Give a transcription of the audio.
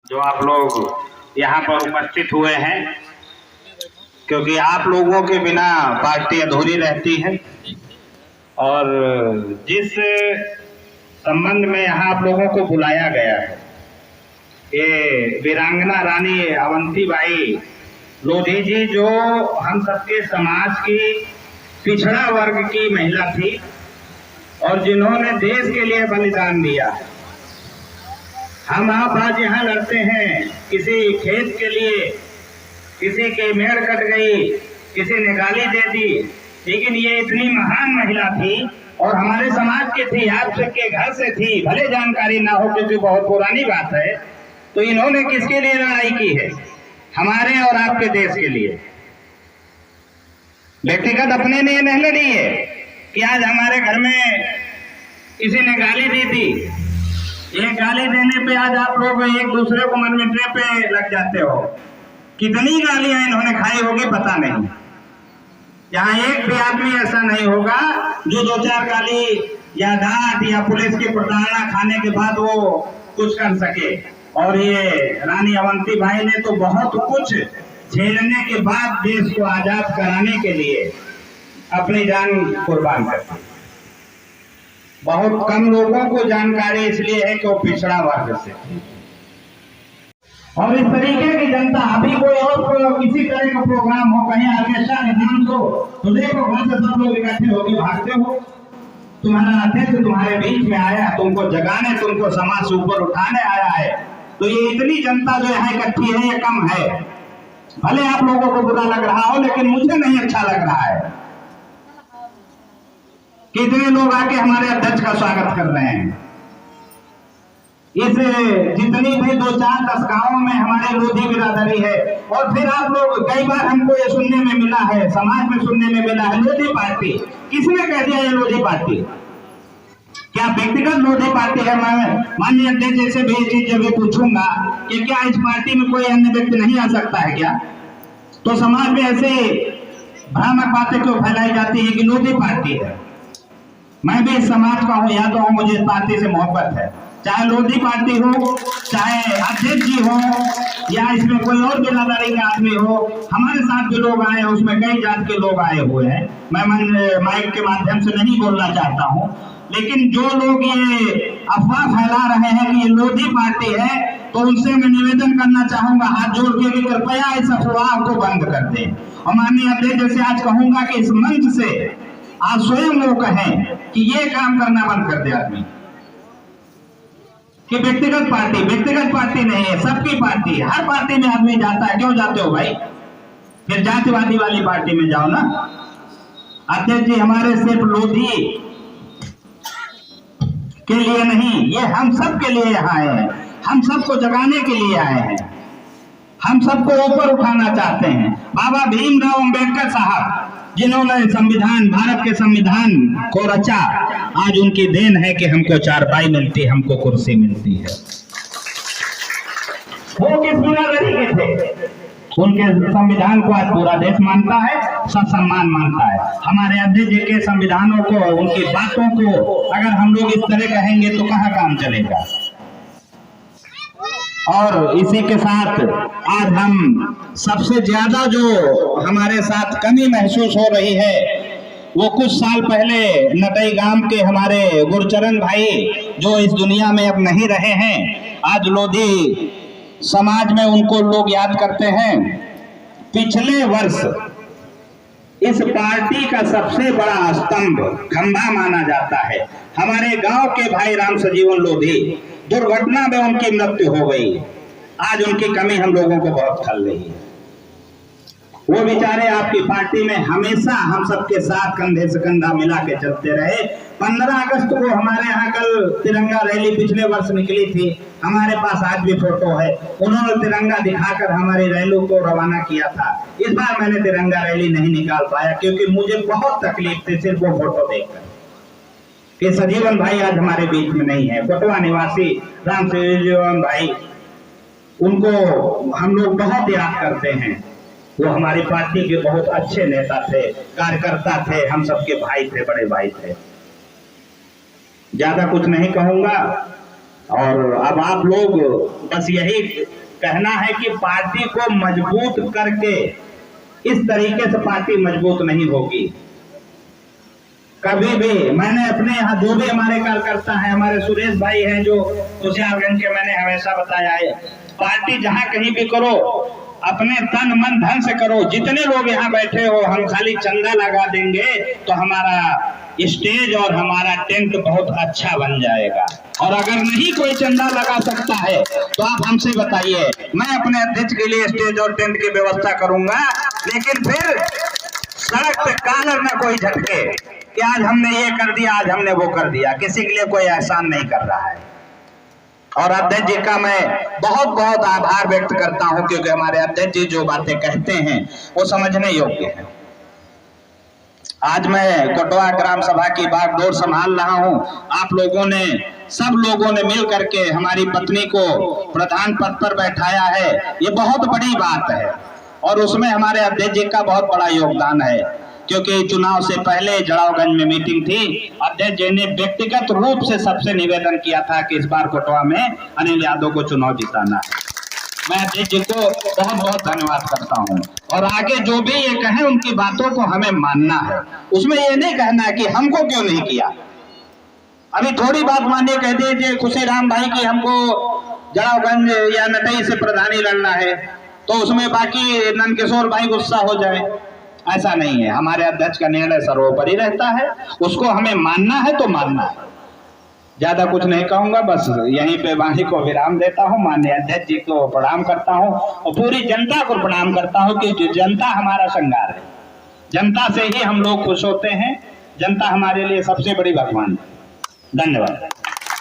जो आप लोग यहाँ पर उपस्थित हुए हैं, क्योंकि आप लोगों के बिना पार्टी अधूरी रहती है। और जिस संबंध में यहाँ आप लोगों को बुलाया गया है, ये वीरांगना रानी अवंतीबाई लोधी जी, जो हम सबके समाज की पिछड़ा वर्ग की महिला थी और जिन्होंने देश के लिए बलिदान दिया। हम आप आज यहाँ लड़ते हैं किसी खेत के लिए, किसी की मेड़ कट गई, किसी ने गाली दे दी, लेकिन ये इतनी महान महिला थी और हमारे समाज की थी, आप सबके घर से थी, भले जानकारी ना हो क्योंकि बहुत पुरानी बात है। तो इन्होंने किसके लिए लड़ाई की है? हमारे और आपके देश के लिए। व्यक्तिगत अपने लिए नहीं लड़ी है कि आज हमारे घर में किसी ने गाली दी थी, एक गाली देने पे आज आप लोग एक दूसरे को मनमिटने पे लग जाते हो। कितनी गालियां इन्होंने खाई होगी पता नहीं। यहाँ एक भी आदमी ऐसा नहीं होगा जो दो चार गाली या डांट या पुलिस की प्रताड़ना खाने के बाद वो कुछ कर सके। और ये रानी अवंतीबाई ने तो बहुत कुछ झेलने के बाद देश को आजाद कराने के लिए अपनी जान कुर्बान कर दी। बहुत कम लोगों को जानकारी इसलिए है कि वो पिछड़ा वर्ग से। और इस तरीके की जनता, अभी कोई और किसी तरह का प्रोग्राम हो, कहीं ऑर्केस्ट्रा डांस हो, तो देखो घर से सब लोग इकट्ठे होकर भागते हो। तुम्हारा अध्यक्ष तुम्हारे बीच में आया, तुमको जगाने, तुमको समाज से ऊपर उठाने आया है। तो ये इतनी जनता जो यहाँ इकट्ठी है, ये कम है। भले आप लोगों को बुरा लग रहा हो, लेकिन मुझे नहीं अच्छा लग रहा है। कितने लोग आके हमारे अध्यक्ष का स्वागत कर रहे हैं। इस जितनी भी 2-4-10 गांवों में हमारे लोधी बिरादरी है। और फिर आप लोग, कई बार हमको ये सुनने में मिला है, समाज में सुनने में मिला है, लोधी पार्टी। किसने कह दिया ये लोधी पार्टी? क्या व्यक्तिगत लोधी पार्टी है? मैं माननीय अध्यक्ष से भी ये चीज जब पूछूंगा कि क्या इस पार्टी में कोई अन्य व्यक्ति नहीं आ सकता है क्या? तो समाज में ऐसे भ्रामक बातें क्यों फैलाई जाती है कि लोधी पार्टी है? मैं भी इस समाज का हूँ, या तो मुझे इस पार्टी से मोहब्बत है। चाहे लोधी पार्टी हो, चाहे अध्यक्ष जी हो, या इसमें कोई और बिरादरी का आदमी हो, हमारे साथ जो लोग आए हैं उसमें कई जात के लोग आए हुए हैं। मैं माइक के माध्यम से नहीं बोलना चाहता हूँ, लेकिन जो लोग ये अफवाह फैला रहे हैं कि ये लोधी पार्टी है, तो उनसे मैं निवेदन करना चाहूंगा हाथ जोड़ के कि कृपया इस अफवाह को बंद कर दें। और माननीय अध्यक्ष जैसे आज कहूंगा कि इस मंच से आज स्वयं वो कहें कि ये काम करना बंद कर दे आदमी, कि व्यक्तिगत पार्टी नहीं है, सबकी पार्टी है। हर पार्टी में आदमी जाता है, क्यों जाते हो भाई? फिर जातिवादी वाली पार्टी में जाओ ना। अध्यक्ष जी हमारे सिर्फ लोधी के लिए नहीं, ये हम सब के लिए यहाँ आए हैं, हम सबको जगाने के लिए आए हैं, हम सबको ऊपर उठाना चाहते हैं। बाबा भीमराव अंबेडकर साहब जिन्होंने संविधान, भारत के संविधान को रचा, आज उनकी देन है कि हमको चारपाई मिलती, हमको कुर्सी मिलती है। वो किस बिरादरी के थे? उनके संविधान को आज पूरा देश मानता है, सब सम्मान मानता है। हमारे अध्यक्ष जी के संविधानों को, उनकी बातों को अगर हम लोग इस तरह कहेंगे तो कहाँ काम चलेगा? और इसी के साथ आज हम सबसे ज्यादा जो हमारे साथ कमी महसूस हो रही है, वो कुछ साल पहले नटई गांव के हमारे गुरचरण भाई जो इस दुनिया में अब नहीं रहे हैं। आज लोधी समाज में उनको लोग याद करते हैं। पिछले वर्ष इस पार्टी का सबसे बड़ा स्तंभ, खंभा माना जाता है, हमारे गांव के भाई राम सजीवन लोधी, दुर्घटना में उनकी मृत्यु हो गई। आज उनकी कमी हम लोगों को बहुत खल रही है। वो बेचारे आपकी पार्टी में हमेशा हम सबके साथ कंधे से कंधा मिला के चलते रहे। 15 अगस्त को हमारे यहाँ कल तिरंगा रैली पिछले वर्ष निकली थी, हमारे पास आज भी फोटो है। उन्होंने तिरंगा दिखाकर हमारी रैली को रवाना किया था। इस बार मैंने तिरंगा रैली नहीं निकाल पाया क्योंकि मुझे बहुत तकलीफ थी सिर्फ वो फोटो देखकर कि सजीवन भाई आज हमारे बीच में नहीं है। कोटवा निवासी राम सजीवन भाई, उनको हम लोग बहुत याद करते हैं। वो हमारी पार्टी के बहुत अच्छे नेता थे, कार्यकर्ता थे, हम सबके भाई थे, बड़े भाई थे। ज्यादा कुछ नहीं कहूंगा। और अब आप लोग बस यही कहना है कि पार्टी को मजबूत करके, इस तरीके से पार्टी मजबूत नहीं होगी कभी भी। मैंने अपने यहाँ जो भी हमारे कार्यकर्ता हैं, हमारे सुरेश भाई हैं जो होशियारगंज के, मैंने हमेशा बताया है, पार्टी जहाँ कहीं भी करो अपने तन मन धन से करो। जितने लोग यहाँ बैठे हो, हम खाली चंदा लगा देंगे तो हमारा स्टेज और हमारा टेंट बहुत अच्छा बन जाएगा। और अगर नहीं कोई चंदा लगा सकता है तो आप हमसे बताइए, मैं अपने अध्यक्ष के लिए स्टेज और टेंट की व्यवस्था करूंगा, लेकिन फिर सड़क पे कॉलर न कोई झटके कि आज हमने ये कर दिया, आज हमने वो कर दिया। किसी के लिए कोई एहसान नहीं कर रहा है। और अध्यक्ष जी का मैं बहुत बहुत आभार व्यक्त करता हूं, क्योंकि हमारे अध्यक्ष जी जो बातें कहते हैं वो समझने योग्य है। आज मैं कोटवा ग्राम सभा की बागडोर संभाल रहा हूं। आप लोगों ने, सब लोगों ने मिल करके हमारी पत्नी को प्रधान पद पर बैठाया है, ये बहुत बड़ी बात है। और उसमें हमारे अध्यक्ष जी का बहुत बड़ा योगदान है, क्योंकि चुनाव से पहले जड़ावगंज में मीटिंग थी। अध्यक्ष जी ने व्यक्तिगत रूप से सबसे निवेदन किया था कि इस बार कोटवा में अनिल यादव को चुनाव जिताना है। मैं अध्यक्ष जी को बहुत बहुत धन्यवाद करता हूं। और आगे जो भी ये कहें उनकी बातों को हमें मानना है, उसमें ये नहीं कहना है कि हमको क्यों नहीं किया। अभी थोड़ी बात मानिए, कह दीजिए खुशीराम भाई की हमको जड़ावगंज या नटई से प्रधानी लड़ना है, तो उसमें बाकी नंदकिशोर भाई गुस्सा हो जाए। ऐसा नहीं है, हमारे अध्यक्ष का निर्णय सर्वोपरि रहता है, उसको हमें मानना है तो मानना है। ज्यादा कुछ नहीं कहूंगा, बस यहीं पे वाणी को विराम देता हूं। माननीय अध्यक्ष जी को प्रणाम करता हूं और पूरी जनता को प्रणाम करता हूं कि जनता हमारा श्रृंगार है। जनता से ही हम लोग खुश होते हैं। जनता हमारे लिए सबसे बड़ी भगवान है। धन्यवाद।